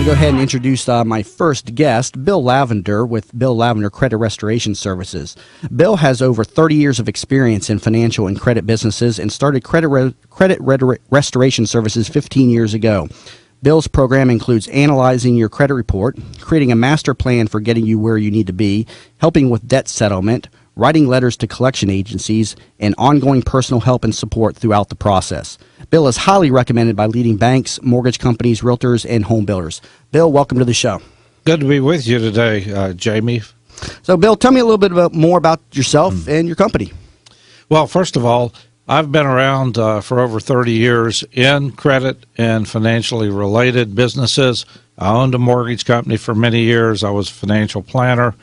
go ahead and introduce my first guest, Bill Lavender with Bill Lavender Credit Restoration Services. Bill has over 30 years of experience in financial and credit businesses and started credit restoration services 15 years ago. Bill's program includes analyzing your credit report, creating a master plan for getting you where you need to be, helping with debt settlement, writing letters to collection agencies, and ongoing personal help and support throughout the process. Bill is highly recommended by leading banks, mortgage companies, realtors, and home builders. Bill, welcome to the show. Good to be with you today, Jamie. So, Bill, tell me a little bit more about yourself and your company. Well, first of all, I've been around for over 30 years in credit and financially related businesses. I owned a mortgage company for many years. I was a financial planner.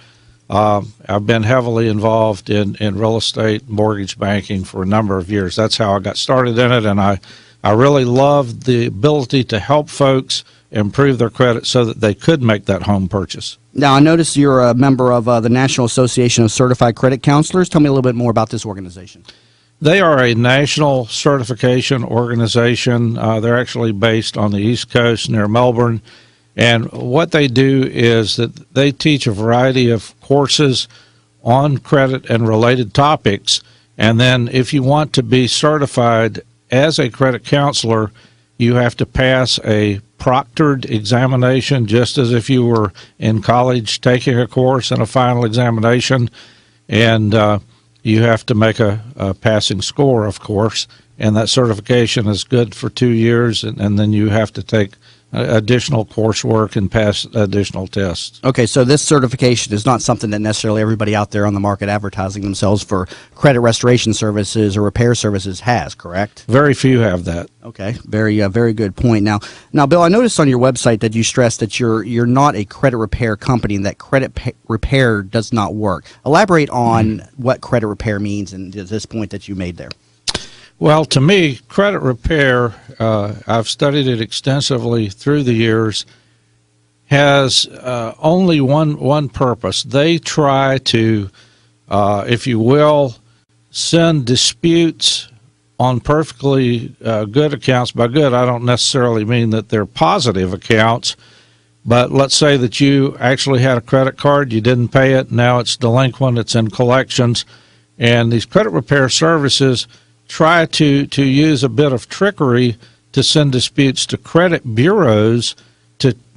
I've been heavily involved in real estate, mortgage banking for a number of years. That's how I got started in it, and I really loved the ability to help folks improve their credit so that they could make that home purchase. Now, I noticed you're a member of the National Association of Certified Credit Counselors. Tell me a little bit more about this organization. They are a national certification organization. They're actually based on the East Coast near Melbourne. And what they do is that they teach a variety of courses on credit and related topics. And then if you want to be certified as a credit counselor, you have to pass a proctored examination, just as if you were in college taking a course and a final examination. And you have to make a passing score, of course. And that certification is good for 2 years, and then you have to take additional coursework and pass additional tests. Okay, so this certification is not something that necessarily everybody out there on the market advertising themselves for credit restoration services or repair services has, correct? Very few have that. Okay, very good point. Now, Bill, I noticed on your website that you stressed that you're not a credit repair company and that credit repair does not work. Elaborate on what credit repair means and this point that you made there. Well, to me, credit repair, I've studied it extensively through the years, has only one purpose. They try to, if you will, send disputes on perfectly good accounts. By good, I don't necessarily mean that they're positive accounts, but let's say that you actually had a credit card, you didn't pay it, now it's delinquent, it's in collections, and these credit repair services try to use a bit of trickery to send disputes to credit bureaus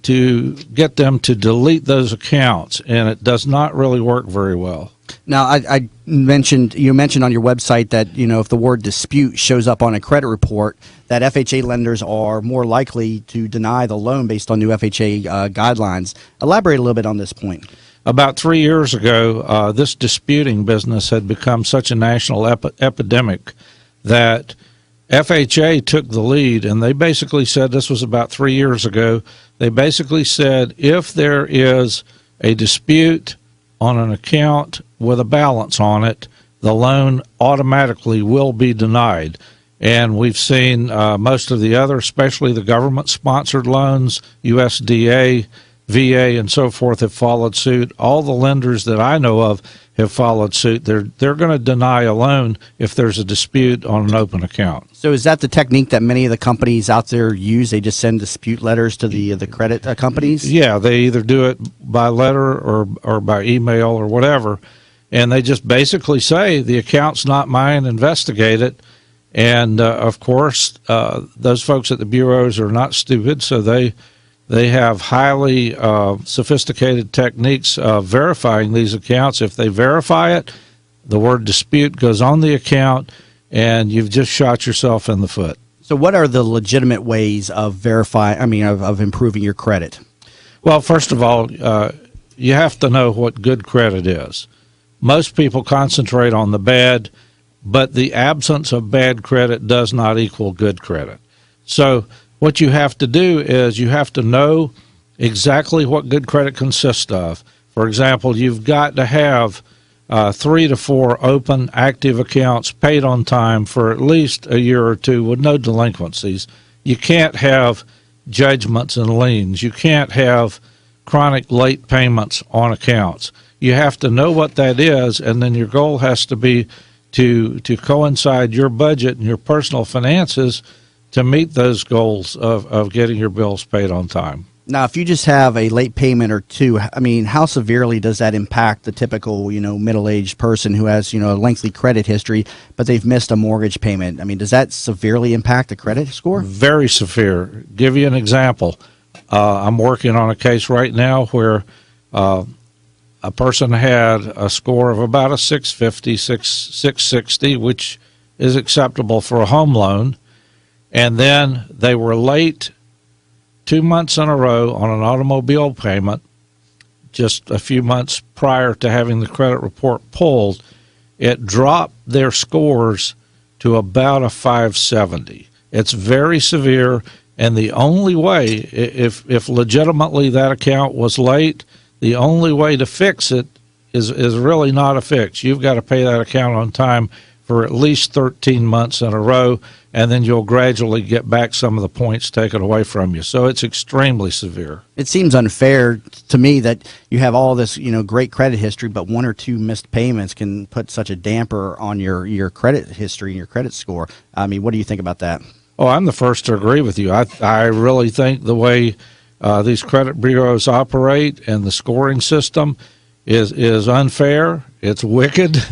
to get them to delete those accounts, and it does not really work very well. Now, you mentioned on your website that, if the word dispute shows up on a credit report, that FHA lenders are more likely to deny the loan based on new FHA guidelines. Elaborate a little bit on this point. About 3 years ago, this disputing business had become such a national epidemic that FHA took the lead, and they basically said, this was about 3 years ago, they basically said if there is a dispute on an account with a balance on it, the loan automatically will be denied. And we've seen most of the other, especially the government-sponsored loans, USDA, VA, and so forth, have followed suit. All the lenders that I know of have followed suit. They're going to deny a loan if there's a dispute on an open account. So is that the technique that many of the companies out there use? They just send dispute letters to the credit companies? Yeah, they either do it by letter or by email or whatever, and they just basically say, the account's not mine, investigate it. And, of course, those folks at the bureaus are not stupid, so they have highly sophisticated techniques of verifying these accounts. If they verify it, the word dispute goes on the account, and you've just shot yourself in the foot. So what are the legitimate ways of of improving your credit? Well, first of all, you have to know what good credit is. Most people concentrate on the bad, but the absence of bad credit does not equal good credit. So what you have to do is you have to know exactly what good credit consists of. For example, you've got to have 3 to 4 open, active accounts paid on time for at least a year or two with no delinquencies. You can't have judgments and liens. You can't have chronic late payments on accounts. You have to know what that is, and then your goal has to be to coincide your budget and your personal finances to meet those goals of getting your bills paid on time. Now, if you just have a late payment or two, I mean, how severely does that impact the typical, middle-aged person who has, a lengthy credit history, but they've missed a mortgage payment? I mean, does that severely impact the credit score? Very severe. Give you an example. I'm working on a case right now where a person had a score of about a 650, 660, which is acceptable for a home loan, and then they were late 2 months in a row on an automobile payment just a few months prior to having the credit report pulled. It dropped their scores to about a 570. It's very severe, and the only way, if legitimately that account was late, the only way to fix it is really not a fix. You've got to pay that account on time for at least 13 months in a row, and then you'll gradually get back some of the points taken away from you. So it's extremely severe. It seems unfair to me that you have all this, great credit history, but one or two missed payments can put such a damper on your credit history and your credit score. I mean, what do you think about that? Oh, I'm the first to agree with you. I really think the way these credit bureaus operate and the scoring system is unfair. It's wicked.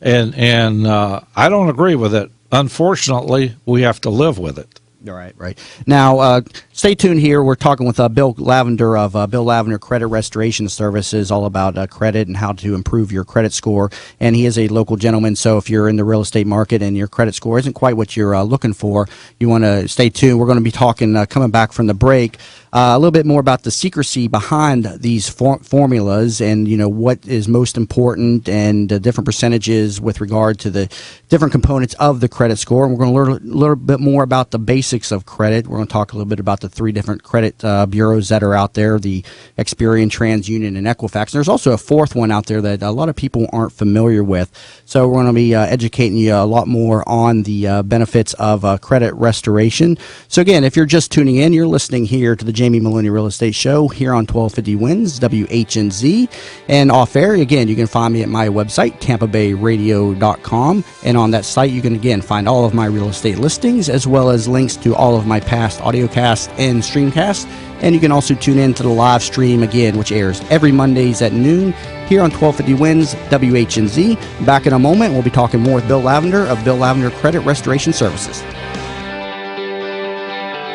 And I don't agree with it. Unfortunately, we have to live with it. Right. Now, stay tuned here. We're talking with Bill Lavender of Bill Lavender Credit Restoration Services, all about credit and how to improve your credit score. And he is a local gentleman, so if you're in the real estate market and your credit score isn't quite what you're looking for, you want to stay tuned. We're going to be talking, coming back from the break, a little bit more about the secrecy behind these formulas and, what is most important and different percentages with regard to the different components of the credit score. And we're going to learn a little bit more about the basics of credit. We're going to talk a little bit about the three different credit bureaus that are out there, the Experian, TransUnion, and Equifax. And there's also a fourth one out there that a lot of people aren't familiar with. So we're going to be educating you a lot more on the benefits of credit restoration. So again, if you're just tuning in, you're listening here to the Jamie Meloni Real Estate Show here on 1250 Wins, WHNZ. And off air, again, you can find me at my website, tampabayradio.com. And on that site, you can, again, find all of my real estate listings as well as links to all of my past audiocasts and streamcasts. And you can also tune in to the live stream, again, which airs every Mondays at noon here on 1250 Wins, WHNZ. Back in a moment, we'll be talking more with Bill Lavender of Bill Lavender Credit Restoration Services.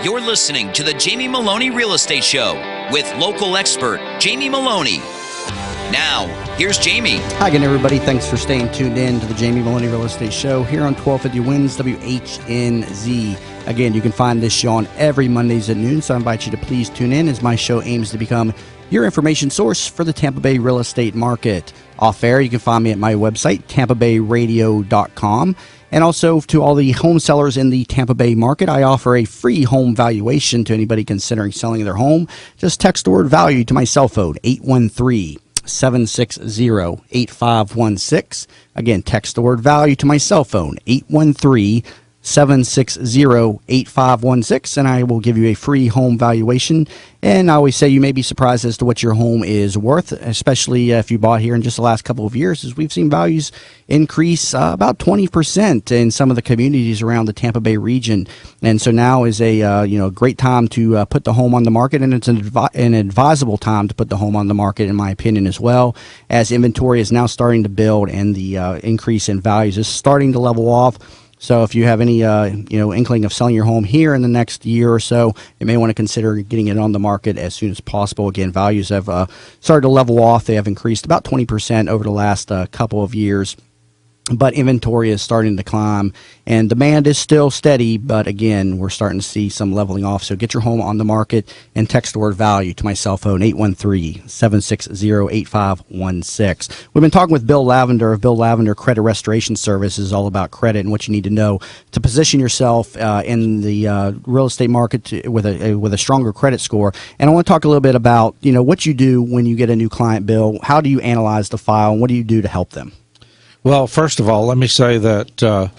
You're listening to the Jamie Meloni Real Estate Show with local expert Jamie Meloni. Now, here's Jamie. Hi again, everybody. Thanks for staying tuned in to the Jamie Meloni Real Estate Show here on 1250 Wins, WHNZ. Again, you can find this show on every Mondays at noon, so I invite you to please tune in as my show aims to become your information source for the Tampa Bay real estate market. Off air, you can find me at my website, tampabayradio.com. And also to all the home sellers in the Tampa Bay market, I offer a free home valuation to anybody considering selling their home. Just text the word value to my cell phone, 813-760-8516. Again, text the word value to my cell phone, 813-760-8516, and I will give you a free home valuation. And I always say you may be surprised as to what your home is worth, especially if you bought here in just the last couple of years, as we've seen values increase about 20% in some of the communities around the Tampa Bay region. And so now is a great time to put the home on the market, and it's an advisable time to put the home on the market, in my opinion, as well, as inventory is now starting to build and the increase in values is starting to level off. So if you have any inkling of selling your home here in the next year or so, you may want to consider getting it on the market as soon as possible. Again, values have started to level off. They have increased about 20% over the last couple of years. But inventory is starting to climb, and demand is still steady, but again, we're starting to see some leveling off. So get your home on the market and text the word value to my cell phone, 813-760-8516. We've been talking with Bill Lavender of Bill Lavender Credit Restoration Services, all about credit and what you need to know to position yourself in the real estate market with a stronger credit score. And I want to talk a little bit about what you do when you get a new client, Bill. How do you analyze the file, and what do you do to help them? Well, first of all, let me say that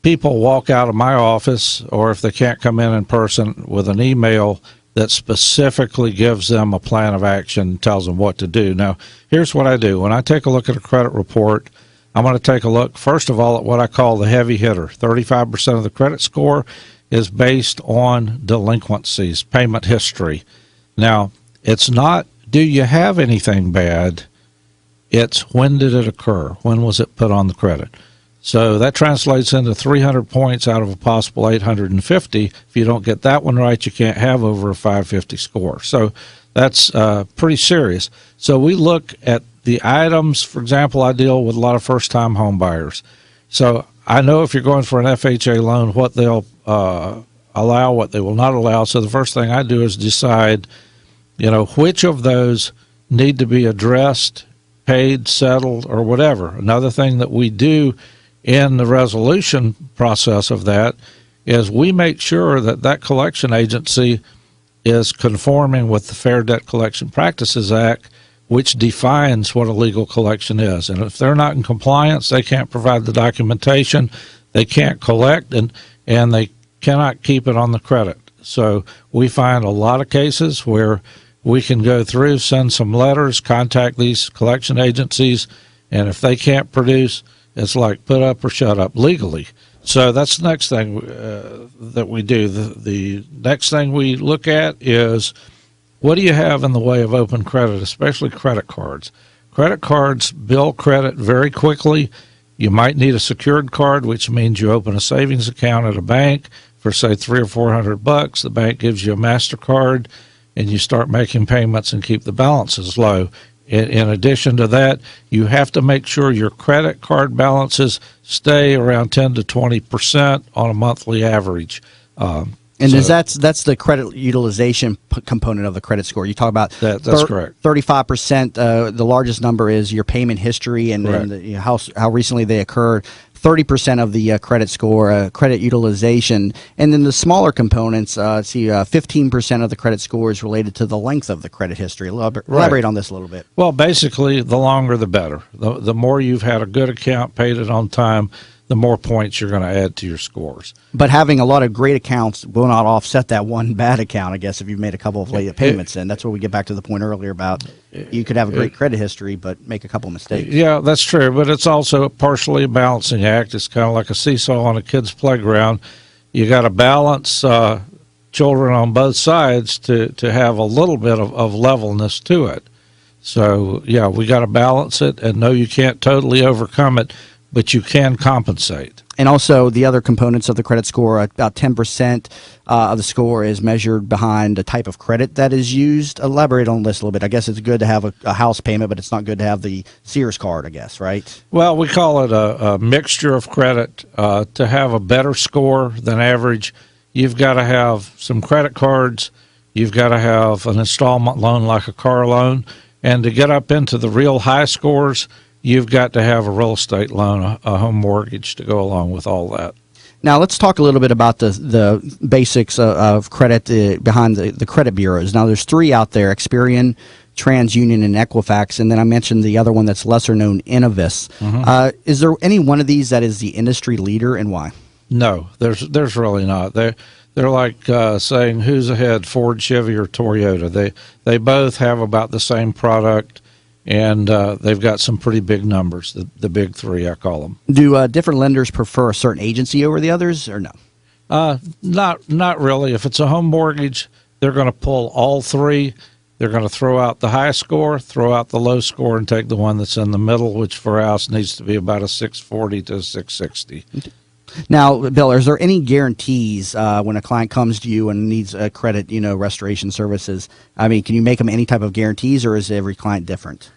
people walk out of my office, or if they can't come in person, with an email that specifically gives them a plan of action, tells them what to do. Now, here's what I do. When I take a look at a credit report, I'm going to take a look, first of all, at what I call the heavy hitter. 35% of the credit score is based on delinquencies, payment history. Now, it's not, do you have anything bad? It's, when did it occur? When was it put on the credit? So that translates into 300 points out of a possible 850. If you don't get that one right, you can't have over a 550 score. So that's pretty serious. So we look at the items. For example, I deal with a lot of first-time home buyers. So I know if you're going for an FHA loan, what they'll allow, what they will not allow. So the first thing I do is decide, which of those need to be addressed, paid, settled, or whatever. Another thing that we do in the resolution process of that is we make sure that that collection agency is conforming with the Fair Debt Collection Practices Act, which defines what a legal collection is. And if they're not in compliance, they can't provide the documentation, they can't collect, and they cannot keep it on the credit. So we find a lot of cases where we can go through, send some letters, contact these collection agencies, and if they can't produce, it's like put up or shut up legally. So that's the next thing that we do. The next thing we look at is, what do you have in the way of open credit, especially credit cards? Credit cards bill credit very quickly. You might need a secured card, which means you open a savings account at a bank for, say, $300 or $400. The bank gives you a MasterCard, and you start making payments and keep the balances low. In addition to that, you have to make sure your credit card balances stay around 10 to 20% on a monthly average. And that's the credit utilization component of the credit score. You talk about that's correct. 35%. The largest number is your payment history and how recently they occurred. 30% of the credit score, credit utilization, and then the smaller components. 15% of the credit score is related to the length of the credit history. Elaborate on this a little bit. Well, basically, the longer the better. The more you've had a good account, paid it on time, the more points you're going to add to your scores. But having a lot of great accounts will not offset that one bad account, I guess, if you've made a couple of late payments. And that's where we get back to the point earlier about you could have a great credit history but make a couple mistakes. Yeah, that's true. But it's also partially a balancing act. It's kind of like a seesaw on a kid's playground. You got to balance children on both sides to have a little bit of levelness to it. So, yeah, we got to balance it. And no, you can't totally overcome it, but you can compensate. And also the other components of the credit score, about 10% of the score is measured behind the type of credit that is used. Elaborate on this a little bit. I guess it's good to have a house payment, but it's not good to have the Sears card, I guess, right? Well, we call it a mixture of credit. To have a better score than average, you've got to have some credit cards. You've got to have an installment loan like a car loan. And to get up into the real high scores, you've got to have a real estate loan, a home mortgage to go along with all that. Now, let's talk a little bit about the basics of credit behind the credit bureaus. Now, there's three out there: Experian, TransUnion, and Equifax. And then I mentioned the other one that's lesser known, Innovis. Mm-hmm. Is there any one of these that is the industry leader, and why? No, there's really not. They're like saying who's ahead, Ford, Chevy, or Toyota. They both have about the same product. And they've got some pretty big numbers, the big three, I call them. Do different lenders prefer a certain agency over the others, or no? Not really. If it's a home mortgage, they're going to pull all three. They're going to throw out the high score, throw out the low score, and take the one that's in the middle, which for us needs to be about a 640 to a 660. Now, Bill, is there any guarantees when a client comes to you and needs a credit, restoration services? I mean, can you make them any type of guarantees, or is every client different?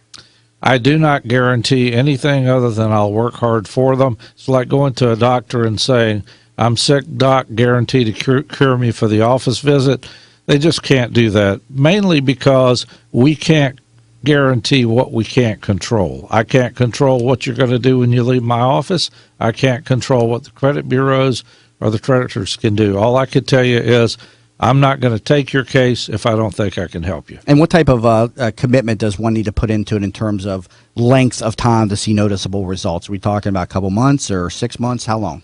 I do not guarantee anything other than I'll work hard for them. It's like going to a doctor and saying, I'm sick, doc, guarantee to cure me for the office visit. They just can't do that, mainly because we can't guarantee what we can't control. I can't control what you're going to do when you leave my office. I can't control what the credit bureaus or the creditors can do. All I can tell you is I'm not going to take your case if I don't think I can help you. And what type of commitment does one need to put into it in terms of length of time to see noticeable results? Are we talking about a couple months or 6 months? How long?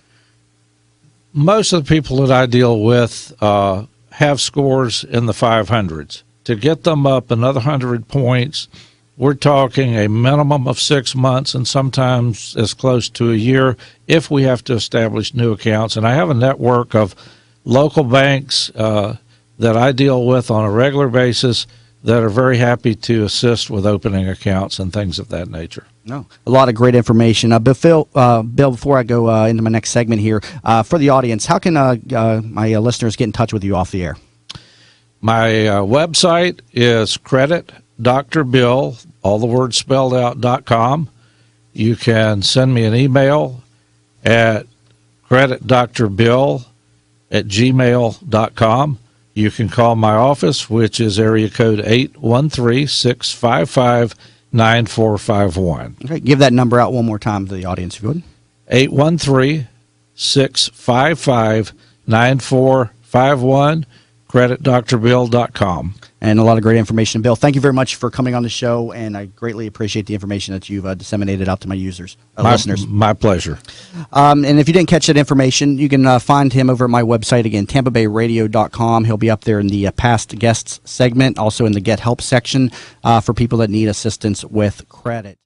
Most of the people that I deal with have scores in the 500s. To get them up another 100 points, we're talking a minimum of 6 months and sometimes as close to a year if we have to establish new accounts. And I have a network of local banks, that I deal with on a regular basis that are very happy to assist with opening accounts and things of that nature. No, a lot of great information. Bill, before I go into my next segment here, for the audience, how can my listeners get in touch with you off the air? My website is Credit Dr. Bill, all the words spelled out, .com. You can send me an email at creditdrbill@gmail.com. You can call my office, which is area code 813-655-9451. Okay, give that number out one more time to the audience, if you would. 813-655-9451, creditdrbill.com. And a lot of great information. Bill, thank you very much for coming on the show, and I greatly appreciate the information that you've disseminated out to my listeners. My pleasure. And if you didn't catch that information, you can find him over at my website, again, tampabayradio.com. He'll be up there in the past guests segment, also in the Get Help section for people that need assistance with credit.